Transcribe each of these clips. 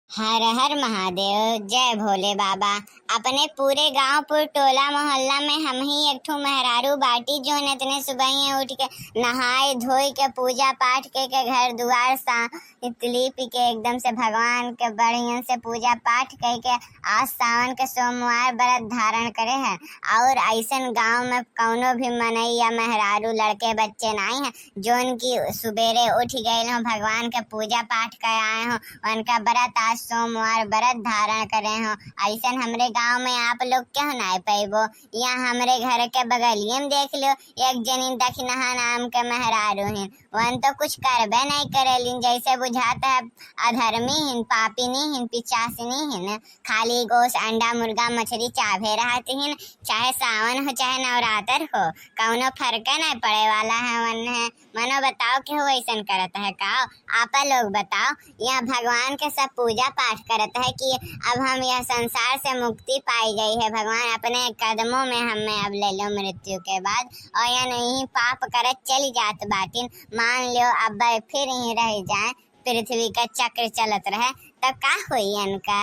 हर हर महादेव, जय भोले बाबा। अपने पूरे गांव पुर टोला मोहल्ला में हम ही एक ठो मेहरारू बाटी जो इतने सुबह उठ के नहाए धोई के पूजा पाठ के घर दुआर सा लीप के एकदम से भगवान के बढ़िया से पूजा पाठ करके आज सावन के सोमवार व्रत धारण करे हैं। और ऐसन गांव में कौनो भी मनई या मेहरारू लड़के बच्चे नहीं है जो उनकी सुबेरे उठ गए हो भगवान के पूजा पाठ कर आए हो, उनका व्रत आज सोमवार व्रत धारण करे हो। ऐसा हमरे गांव में आप लोग क्यों नहीं पैबो? या हमरे घर के बगलिए में देख लो, एक जनी दखनहा नाम के मेहरारू हैं, वन तो कुछ करबे नहीं करेलिन, जैसे बुझाता है अधर्मी हिन, पापिनी हिन, पिचासिनी हिन, खाली गोश अंडा मुर्गा मछली चाहे रहती हिन। चाहे सावन हो चाहे नवरात्र हो, कौनो फर्क नहीं पड़े वाला है वन है। मनो बताओ कि हो ऐसा करता है का? आपा लोग बताओ। यहाँ भगवान के सब पूजा पाठ करता है कि अब हम यह संसार से मुक्ति पाई गई है, भगवान अपने कदमों में हमें अब ले लो मृत्यु के बाद, और या नहीं पाप करत चली जात बाटिन, मान लो अब फिर यहीं रह जाए, पृथ्वी का चक्र चलत रहे तब का हुई इनका?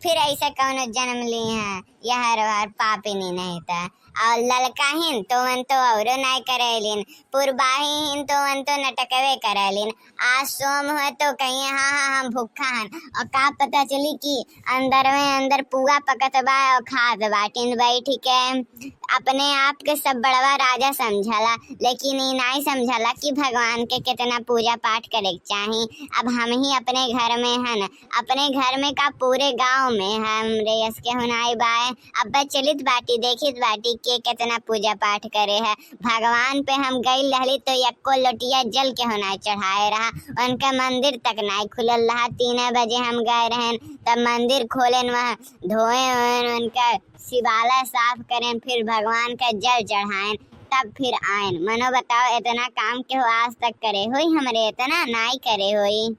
फिर ऐसा कौन जन्म ली है? यह हर बार पापिनी नहीं था। और ललका हिन तो वन तो और नहीं करेलिन, पुरबाही हिन तो वन तो नटकवे करेलिन। आज सोम हुए तो कहिए हाँ हाँ हम भूखा हन, और का पता चली कि अंदर में अंदर पुआ पकत बा और खात बाटिन बैठ के अपने आप के सब बड़वा राजा समझला, लेकिन ये नहीं समझला कि भगवान के कितना पूजा पाठ करे चाही। अब हम ही अपने घर में हन, अपने घर में का पूरे गांव में हमरे यस के हुनाई बाए, अब चलित बाटी देखित बाटी के कितना पूजा पाठ करे है। भगवान पे हम गई रहली तो यक्को लोटिया जल के होना चढ़ाए रहा, उनका मंदिर तक नहीं खुलल रहा। 3 बजे हम गए रहन तब मंदिर खोलेन, वहाँ धोए उनका शिवालय साफ करें, फिर भगवान का जल चढ़ाएं, तब फिर आयन। मनो बताओ इतना काम क्यों आज तक करे हुई? हमरे इतना नहीं करे हुई।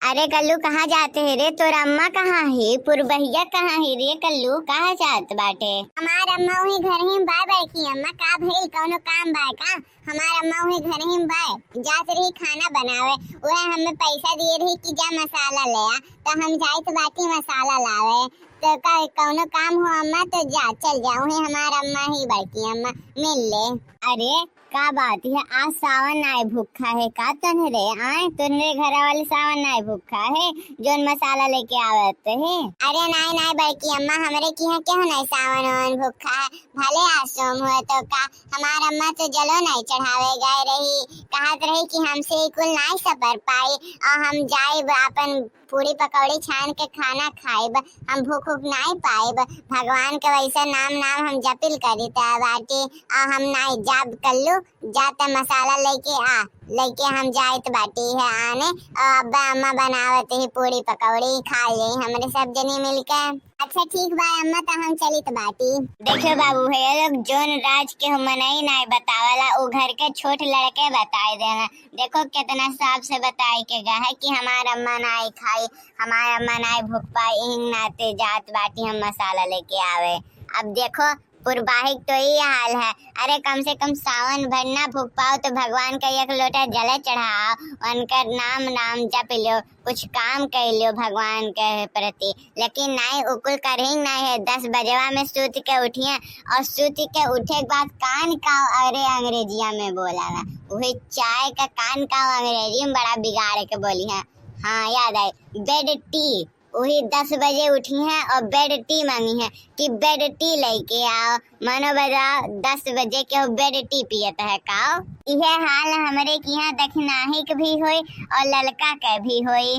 अरे कल्लू कहाँ जाते है रे? तोर अम्मा कहाँ है? पुरबहिया कहाँ है रे? कल्लू कहाँ जात बाटे? हमार अम्मा वही घर ही बाय बाय की अम्मा का भइल कौनो काम बाय का? हमार अम्मा वही घर ही बाय जात रही खाना बनावे, वह हमें पैसा दिए रही कि जा मसाला ले आ, तो हम जाइत बाटी मसाला लावे। तो का कौनो काम हो अम्मा तो जा चल जाओ, ही हमार अम्मा ही बड़की अम्मा मिल ले। अरे का बात है, आज सावन नाय भूखा है का तनरे? आए तनरे घर वाले सावन नाय भूखा है जोन मसाला लेके आवत है? अरे नहीं नहीं बड़की अम्मा, हमरे की है क्यों नहीं सावन वावन भूखा है, भले आज सोम हुए तो का हमार अम्मा तो जलो नहीं चढ़ावे गए रही, कहत रही कि हमसे कुल नहीं सपर पाई और हम जाए अपन पूरी पकौड़ी छान के खाना खाएब, हम भूख नहीं पाएब। भगवान के वैसे नाम हम जपिल करी बाटी, और हम नहीं जाब कल्लू जाते मसाला लेके हम जाइत बाटी है आने, और अब्बा अम्मा बनावत ही पूरी पकौड़ी खा ले हमरे सब जनी मिलकर। अच्छा ठीक बा अम्मा, तो हम चलित बाटी। देखो बाबू भैया लोग जोन राज के मनई नहीं बतावला वो घर के छोट लड़के बताए देना। देखो कितना साफ से बताई के गा है कि हमार अम्मा नहीं खाई, हमार अम्मा नहीं भूख पाई, नाते जात बाटी हम मसाला लेके आवे। अब देखो पुरबाहिक तो ये हाल है। अरे कम से कम सावन भर ना भूख पाओ तो भगवान का एक लोटा जल चढ़ाओ, उनका नाम जप लो, कुछ काम कर लो भगवान के प्रति। लेकिन नहीं उकुल करें नहीं है। 10 बजवा में सूत के उठिए, और सूत के उठे के बाद कान काओ अरे अंग्रेजिया में बोला ना, वही चाय का कान काओ अंग्रेजी में बड़ा बिगाड़ के बोली है। हाँ याद आई, बेड टी, वही 10 बजे उठी हैं और बेड टी मांगी है कि बेड टी लेके आओ। मनो बजाओ 10 बजे के बेड टी पियत है का? यह हाल हमारे की यहाँ दखनाहिक भी होई और ललका के भी होई।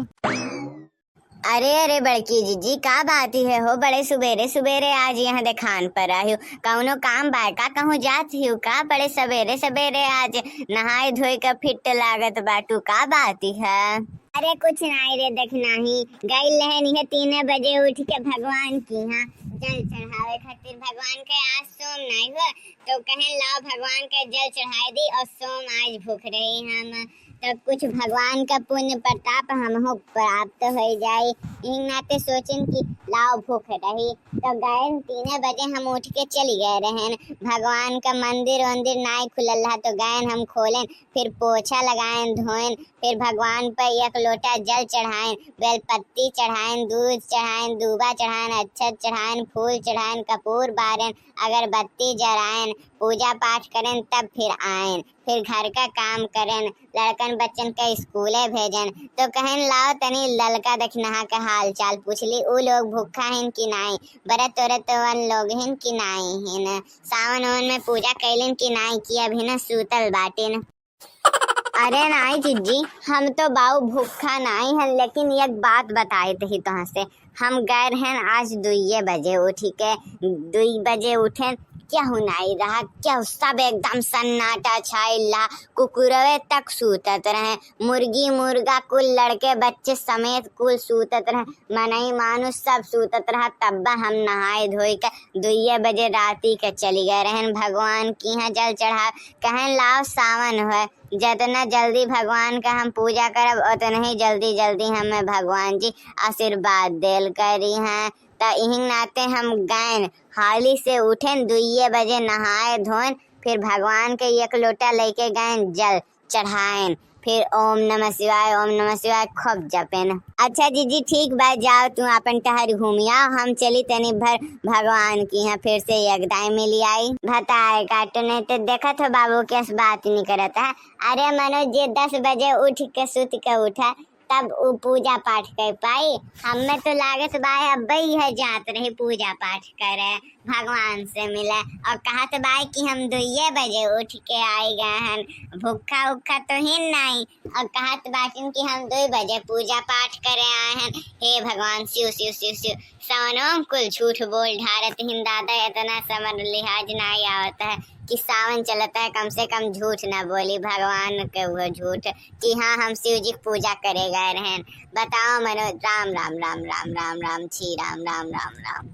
अरे बड़की जीजी का बात है हो? बड़े सुबेरे सुबेरे आज यहाँ देखान पर आई हो, कौनो काम बायका कहूँ जात हो का? बड़े सवेरे सवेरे आज नहाए धोए का फिट लागत बाटू, का बात है? अरे कुछ नहीं रे, देखना ही गई लहन है 3 बजे उठ के भगवान की यहाँ जल चढ़ावे खातिर। भगवान के आज सोम नहीं हुआ तो कहें लाओ भगवान के जल चढ़ाई दी, और सोम आज भूख रही हम, तब कुछ भगवान का पुण्य प्रताप हमको प्राप्त हो जाए। इन नाते सोचन कि लाओ भूख रही तो गए 3 बजे हम उठ के चली गए रहन। भगवान का मंदिर वंदिर नाई खुलल रहा तो गए हम खोलें, फिर पोछा लगाएं धोएं, फिर भगवान पर 1 लोटा जल चढ़ाएं, बेलपत्ती चढ़ाएं, दूध चढ़ाएं, दूबा चढ़ाएं, अक्षत चढ़ाएं, फूल चढ़ाएं, कपूर बारें, अगरबत्ती जराएं, पूजा पाठ करें, तब फिर आएं, फिर घर का काम करें, लड़कन बच्चन के स्कूले भेजन। तो कहन लाओ तनी ललका दक्षिणा का हाल चाल पूछली, उ लोग भूखा हिन कि नाई, बरत औरत वन लोग हिन कि नाई हिन, सावन वन में पूजा कैलिन कि नाई कि अभी न सूतल बाटिन। अरे नाई जीजी, हम तो बाऊ भूखा नाई हैं, लेकिन एक बात बताए थी तुहाँ से। हम गए हैं आज 2 बजे उठ के, 2 बजे उठे क्या हुनाई रहा, क्या सब एकदम सन्नाटा छाइला, कुकुरवे तक सूतत रहे, मुर्गी मुर्गा कुल लड़के बच्चे समेत कुल सूतत रहे, मनई मानुष सब सूतत रहा। तब हम नहाए धोई के 2 बजे राती के चली गए रहन भगवान की यहाँ जल चढ़ा। कहन लाओ सावन है, जितना जल्दी भगवान का हम पूजा करब उतना ही जल्दी जल्दी हमें भगवान जी आशीर्वाद देल करी हैं। तो यही नाते हम गए हाली से उठें 2 बजे नहाए धोएं, फिर भगवान के 1 लोटा लेके गए जल चढ़ाएं, फिर ओम नमः शिवाय खूब जपेन। अच्छा जीजी ठीक बा, जाओ तू अपन टहर घूमिया, हम चली तनी भर भगवान की यहाँ फिर से एकदम मिली आई। बताए काटो नहीं तो देखत हो बाबू कैस बात नहीं करता है। अरे मनोज जे 10 बजे उठ के सुत के उठा तब उ पूजा पाठ कर पाई, हमें तो लागत बाय अब है जात रही पूजा पाठ करे भगवान से मिले, और कहत बाय कि हम 2 बजे उठ के आई गए हैं, भूखा उखा तो हिन नहीं, और कहत बाकिन कि हम 2 बजे पूजा पाठ करे आए हैं। हे भगवान शिव शिव शिव शिव, सावनों कुल झूठ बोल ढारत हिन दादा, इतना समझ लिहाज नहीं आवता है कि सावन चलता है, कम से कम झूठ ना बोली भगवान के वो झूठ कि हाँ हम शिव जी पूजा करे गए रहें। बताओ मनोज, राम राम राम राम राम राम, छी राम राम राम राम।